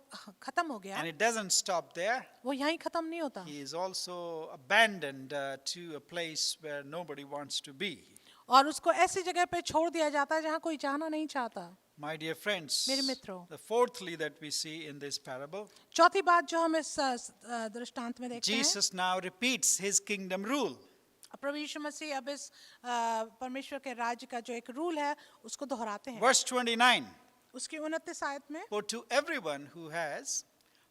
खत्म हो गया And it doesn't stop there. वो यहीं खत्म नहीं होता He is also abandoned to a place where nobody wants to be. और उसको ऐसी जगह पे छोड़ दिया जाता है जहाँ कोई जाना नहीं चाहता My dear friends, मेरे मित्रों the fourthly that we see in this parable, चौथी बात जो हम इस दृष्टांत में देखते हैं Jesus now repeats his kingdom rule. प्रभु यीशु मसीह अब इस परमेश्वर के राज्य का जो एक रूल है उसको दोहराते हैं Verse 29, उसकी 29 आयत में for to everyone who has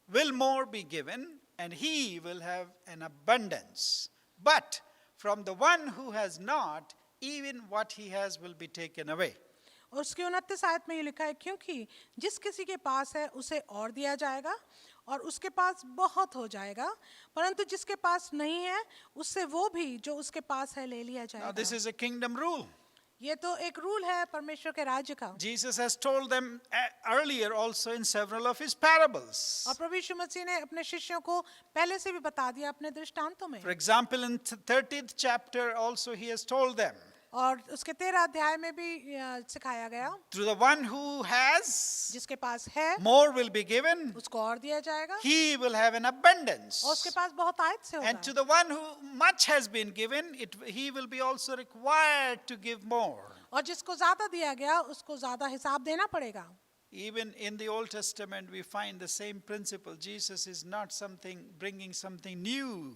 will more be given, and he will have an abundance. But from the one who has not, even what he has will be taken away. और उसकी 29 आयत में ये लिखा है क्योंकि जिस किसी के पास है उसे और दिया जाएगा और उसके पास बहुत हो जाएगा परंतु जिसके पास नहीं है उससे वो भी जो उसके पास है ले लिया Now this जाएगा is a kingdom rule. ये तो एक रूल है परमेश्वर के राज्य का Jesus has told them earlier also in several of his parables. और प्रभु यीशु मसीह ने अपने शिष्यों को पहले से भी बता दिया अपने दृष्टांतों में For example, in 30th chapter also he has told them, और उसके 13 अध्याय में भी सिखाया गया to the one who has, जिसके पास है more will be given, उसको और दिया जाएगा he will have an abundance. और उसके पास बहुत आयत से And to होगा the one who much has been given, he will be also required to give more. और जिसको ज्यादा दिया गया उसको ज्यादा हिसाब देना पड़ेगा Even in the Old Testament, we find the same principle. Jesus is not bringing something new.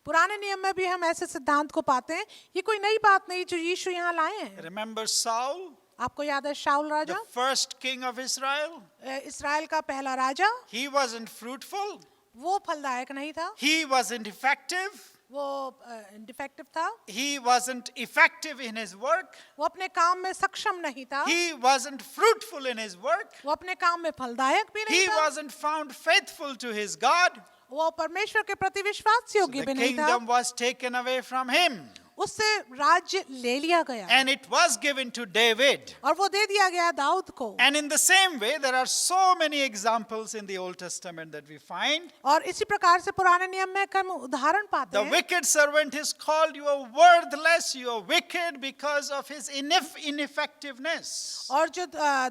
पुराने नियम में भी हम ऐसे सिद्धांत को पाते हैं ये कोई नई बात नहीं जो यीशु यहाँ लाए हैं Remember Saul, आपको याद है शाऊल राजा the first king of Israel? इस्राएल का पहला राजा He wasn't fruitful. वो फलदायक नहीं था He wasn't effective. वो डिफेक्टिव था He wasn't effective in his work. वो अपने काम में सक्षम नहीं था He wasn't fruitful in his work. वो अपने काम में फलदायक भी नहीं He था wasn't found faithful to his God. वो परमेश्वर के प्रति विश्वास So योग्य the भी नहीं था kingdom was taken away from him. उससे राज्य ले लिया गया and it was given to David. और वो दे दिया गया दाऊद को। And in the same way, there are so many examples in the Old Testament that we find. और इसी प्रकार से पुराने नियम में हम उदाहरण पाते The हैं। wicked servant is called, you are worthless, you are wicked because of his ineffectiveness. और जो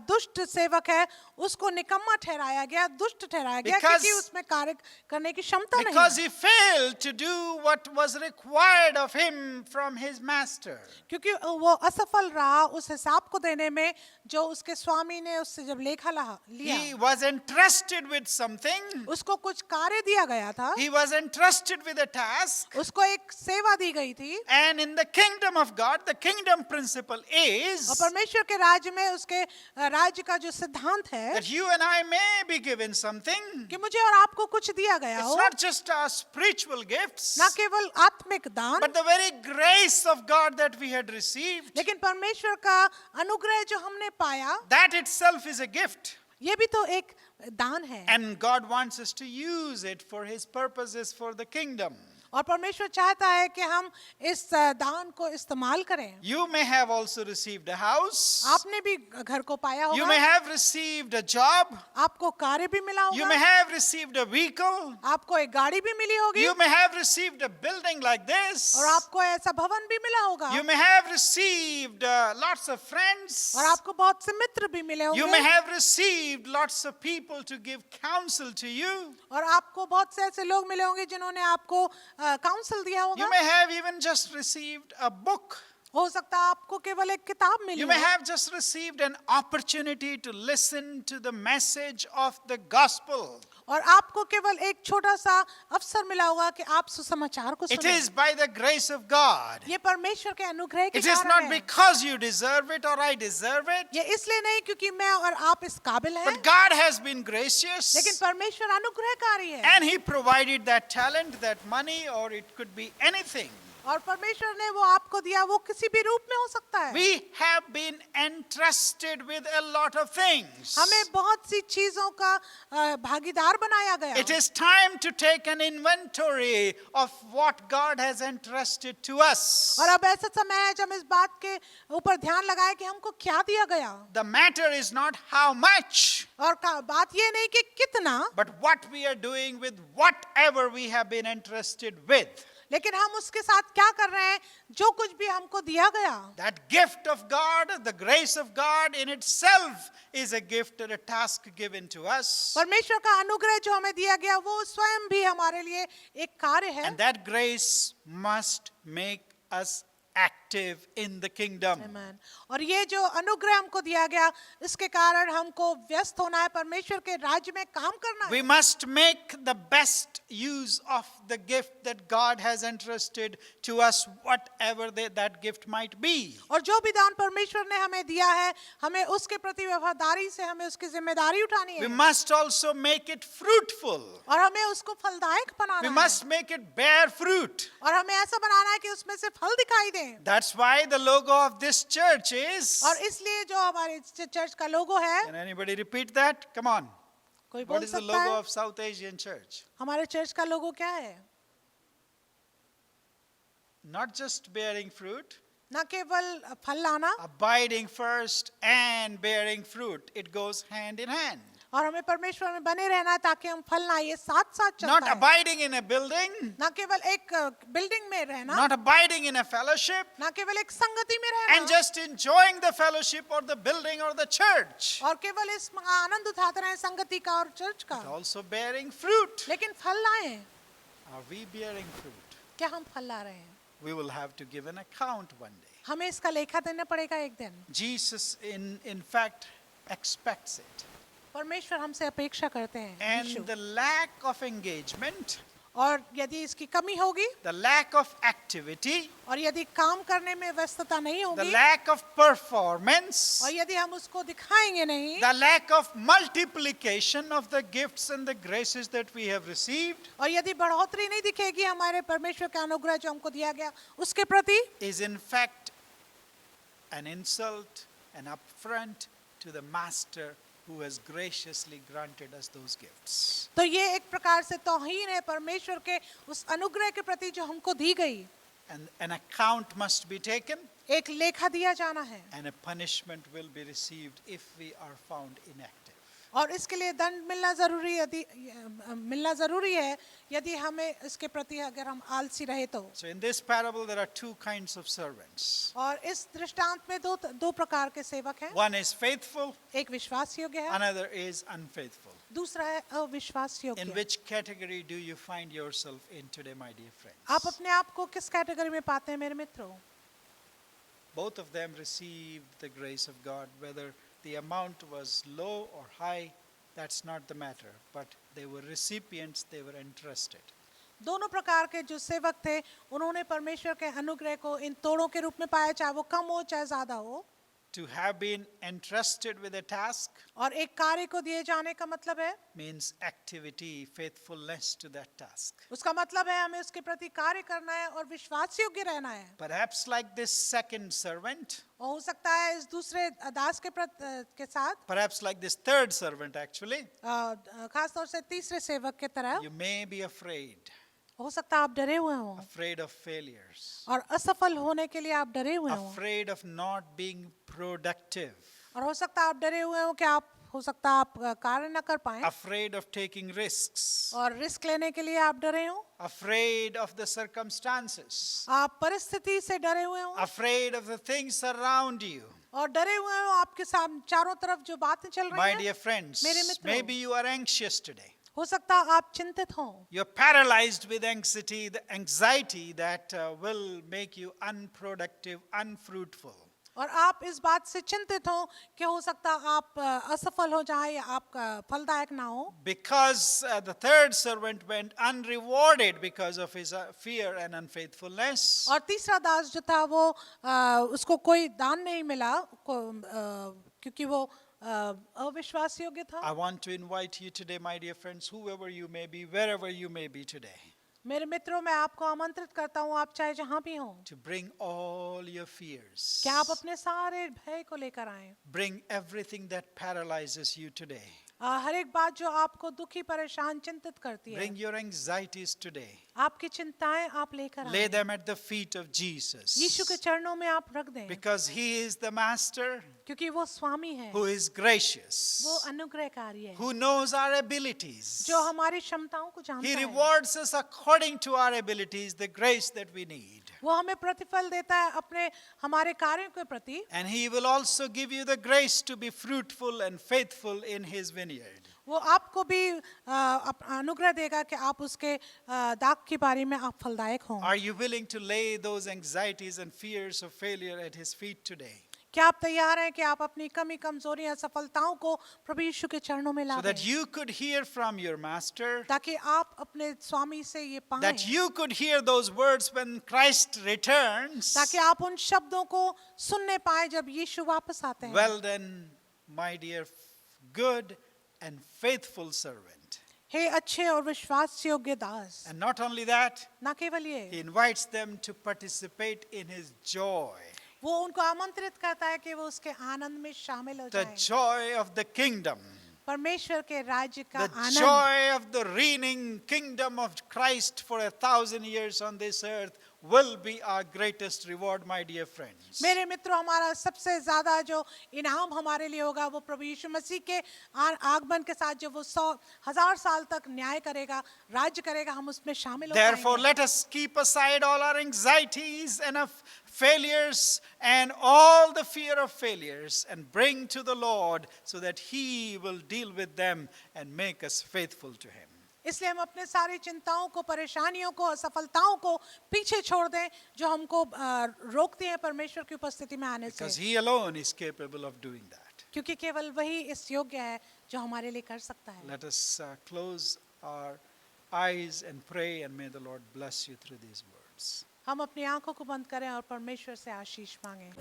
दुष्ट सेवक है उसको निकम्मा ठहराया गया, दुष्ट ठहराया गया Because- क्योंकि उसमें कार्य करने की क्षमता नहीं Because है। he failed to do what was required of him from his master. क्योंकि वो असफल रहा उस हिसाब को देने में जो उसके स्वामी ने उससे जब लेखा लिया। He was entrusted with something. उसको कुछ कार्य दिया गया था, He was entrusted with a task. उसको एक सेवा दी गई थी। And in the kingdom of God, the kingdom principle is और परमेश्वर के राज्य में उसके राज्य का जो सिद्धांत है that you and I may be given something. कि मुझे और आपको कुछ दिया गया It's हो, not just our spiritual gifts, न केवल आत्मिक दान, but the very grace of God that we had received. लेकिन परमेश्वर का अनुग्रह जो हमने पाया That itself is a gift. ये भी तो एक दान है। And God wants us to use it for His purposes for the kingdom. और परमेश्वर चाहता है कि हम इस दान को इस्तेमाल करें। You may have also received a house. आपने भी घर को पाया You may होगा, have received a job. आपको कार्य भी मिला You may होगा, have received a vehicle. आपको एक गाड़ी भी मिली होगी You may have received a building like this. और आपको ऐसा भवन भी मिला होगा You may have received lots of friends. और आपको बहुत से मित्र भी मिले You may होंगे have received lots of people to give counsel to you. और आपको बहुत से ऐसे लोग मिले होंगे जिन्होंने आपको काउंसिल दिया You होगा। may have even just received a book. हो सकता है आपको केवल एक किताब मिली You may हो have just received an opportunity to listen to the message of the gospel. और आपको केवल एक छोटा सा अवसर मिला होगा कि आप सुसमाचार को It सुनें। is by the grace of God. ये परमेश्वर के अनुग्रह के It is कारण not है। because you deserve it or I deserve it, ये इसलिए नहीं क्योंकि मैं और आप इस काबिल हैं, but God has been लेकिन gracious परमेश्वर अनुग्रहकारी है and He provided that talent, that money, or it could be anything. और परमेश्वर ने वो आपको दिया, वो किसी भी रूप में हो सकता है। We have been entrusted with a lot of things. हमें बहुत सी चीजों का भागीदार बनाया गया। It is time to take an inventory of what God has entrusted to us. और अब ऐसा समय है जब हम इस बात के ऊपर ध्यान लगाएं कि हमको क्या दिया गया। The matter is not how much, और बात ये नहीं कि कितना, but what we are doing with whatever we have been entrusted with. लेकिन हम उसके साथ क्या कर रहे हैं जो कुछ भी हमको दिया गया। That gift of God, the grace of God in itself is a gift and a task given to us. परमेश्वर का अनुग्रह जो हमें दिया गया वो स्वयं भी हमारे लिए एक कार्य है। And that grace must make us active in the kingdom. Amen. और ये जो अनुग्रह हमको दिया गया इसके कारण हमको व्यस्त होना है, परमेश्वर के राज्य में काम करना है। We must make the best use of the gift that God has entrusted to us, whatever that gift might be. और जो भी दान परमेश्वर ने हमें दिया है हमें उसके प्रति वफादारी से हमें उसकी जिम्मेदारी उठानी We है must also make it fruitful. और हमें उसको फलदायक We बनाना है must make it bear fruit. और हमें ऐसा बनाना है कि उसमें से फल दिखाई दे। That's why the logo of this church is. और इसलिए जो हमारे चर्च का लोगो है, Can anybody repeat that? Come on. कोई What बोल is the सकता logo है of South Asian Church? हमारे चर्च का लोगो क्या है? Not just bearing fruit, न केवल फल लाना abiding first and bearing fruit. It goes hand in hand. और हमें परमेश्वर में बने रहना है ताकि हम फल लाएं, ये साथ साथ Not चलता है। abiding in a building, न केवल एक बिल्डिंग में रहना, not abiding in a fellowship, न केवल एक संगति में and रहना just enjoying the fellowship or the building or the church. और केवल इस आनंद उठाते रहें संगति का और चर्च का, But also bearing fruit. लेकिन फल लाएं। Are we bearing fruit? क्या हम फल ला रहे हैं? We will have to give an account one day. हमें इसका लेखा देना पड़ेगा एक दिन। Jesus, in fact, expects it. परमेश्वर हमसे अपेक्षा करते हैं यीशु। And the lack of engagement, और यदि इसकी कमी होगी the lack of activity, और यदि काम करने में व्यस्तता नहीं the होगी lack of performance, और यदि हम उसको दिखाएंगे नहीं the lack of multiplication of the gifts and the graces that we have received और यदि बढ़ोतरी नहीं दिखेगी हमारे परमेश्वर का अनुग्रह जो हमको दिया गया उसके प्रति, is in fact an insult, an affront to the Master who has graciously granted us those gifts. तो ये एक प्रकार से तौहीन है परमेश्वर के उस अनुग्रह के प्रति जो हमको दी गई। and an account must be taken, एक लेखा दिया जाना है and a punishment will be received if we are found inactive. और इसके लिए दंड मिलना जरूरी है यदि हमें इसके प्रति अगर हम आलसी रहे तो। So in this parable there are two kinds of servants. और इस दृष्टांत में दो प्रकार के सेवक हैं। One is faithful, एक विश्वास योग्य है, another is unfaithful. दूसरा है अविश्वास In योग्य। which category do you find yourself in today, my dear आप friends? अपने आप को किस कैटेगरी में पाते हैं मेरे मित्रों? Both of them received the grace of God. Whether the amount was low or high, that's not the matter. But they were recipients, they were entrusted. दोनों प्रकार के जो सेवक थे उन्होंने परमेश्वर के अनुग्रह को इन तोड़ों के रूप में पाया, चाहे वो कम हो चाहे ज्यादा हो। To have been entrusted with a task और एक कार्य को दिए जाने का मतलब है, means activity, faithfulness to that task. उसका मतलब है हमें उसके प्रति कार्य करना है और विश्वास योग्य रहना है। Perhaps like this second servant, और हो सकता है इस दूसरे दास के साथ, perhaps like this third servant actually, खास तौर से तीसरे सेवक के तरह you may be afraid हो सकता है आप डरे हुए हों afraid of failures, और असफल होने के लिए आप डरे हुए हों afraid of not being productive, और हो सकता है आप डरे हुए हों कि आप हो सकता है आप कार्य न कर पाएं afraid of taking risks, और रिस्क लेने के लिए आप डरे हों, afraid of the circumstances, आप परिस्थिति से डरे हुए हों afraid of the things around you. और डरे हुए हों आपके साथ चारों तरफ जो बातें चल रही My हैं। dear friends, मेरे मित्रों, maybe you are anxious today. हो सकता है आप चिंतित हों, You're paralyzed with anxiety, the anxiety that will make you unproductive, unfruitful. और आप इस बात से चिंतित हो कि हो सकता आप असफल हो जाए या आपका फलदायक ना हो। Because the third servant went unrewarded because of his fear and unfaithfulness. और तीसरा दास जो था वो उसको कोई दान नहीं मिला क्योंकि वो अविश्वास योग्य था। I want to invite you today, my dear friends, whoever you may be, wherever you may be today, मेरे मित्रों, मैं आपको आमंत्रित करता हूँ, आप चाहे जहाँ भी हों, to bring all your fears. कि आप अपने सारे भय को लेकर आएं। Bring everything that paralyzes you today. हर एक बात जो आपको दुखी, परेशान, चिंतित करती है, Bring your anxieties today. आपकी चिंताएं आप लेकर Lay आएं। them at the feet of Jesus. यीशु के चरणों में आप रख दें, Because he is the master क्योंकि वो स्वामी है, who is gracious, वो अनुग्रहकारी है, who knows our abilities. जो हमारी क्षमताओं को जानता He है। rewards us according to our abilities, the grace that we need. वो हमें प्रतिफल देता है अपने हमारे कार्यों के प्रति, And he will also give you the grace to be fruitful and faithful in his vineyard. वो आपको भी अनुग्रह देगा कि आप उसके दाग की बारी में आप फलदायक हों। Are you willing to lay those anxieties and fears of failure at his feet today? क्या आप तैयार हैं कि आप अपनी कमी, कमजोरी, असफलताओं को प्रभु यीशु के चरणों में ला So दें, that you could hear from your master, ताकि आप अपने स्वामी से ये पाएं, that you could hear those words when Christ returns. ताकि आप उन शब्दों को सुनने पाए जब यीशु वापस आते हैं। Well then, my dear, good and faithful servant. हे अच्छे और विश्वास योग्य दास, And not only that, न केवल he ये, invites them to participate in his joy. वो उनको आमंत्रित करता है कि वो उसके आनंद में शामिल हो The जाएं। joy of the kingdom. परमेश्वर के राज्य का The Anand, joy of the reigning kingdom of Christ for 1,000 years on this earth will be our greatest reward, my dear friends. मेरे मित्रों, हमारा सबसे ज्यादा जो इनाम हमारे लिए होगा वो प्रभु यीशु मसीह के आगमन के साथ जो वो 100,000 साल तक न्याय करेगा, राज्य करेगा, हम उसमें शामिल हो Therefore, जाएंगे। let us keep aside all our anxieties and of failures and all the fear of failures and bring to the Lord so that he will deal with them and make us faithful to him. इसलिए हम अपने सारी चिंताओं को, परेशानियों को, असफलताओं को पीछे छोड़ दें जो हमको रोकती हैं परमेश्वर की उपस्थिति में आने Because से, he alone is capable of doing that. क्योंकि केवल वही इस योग्य है जो हमारे लिए कर सकता है। Let us close our eyes and pray, and may the Lord bless you through these words. हम अपनी आंखों को बंद करें और परमेश्वर से आशीष मांगें।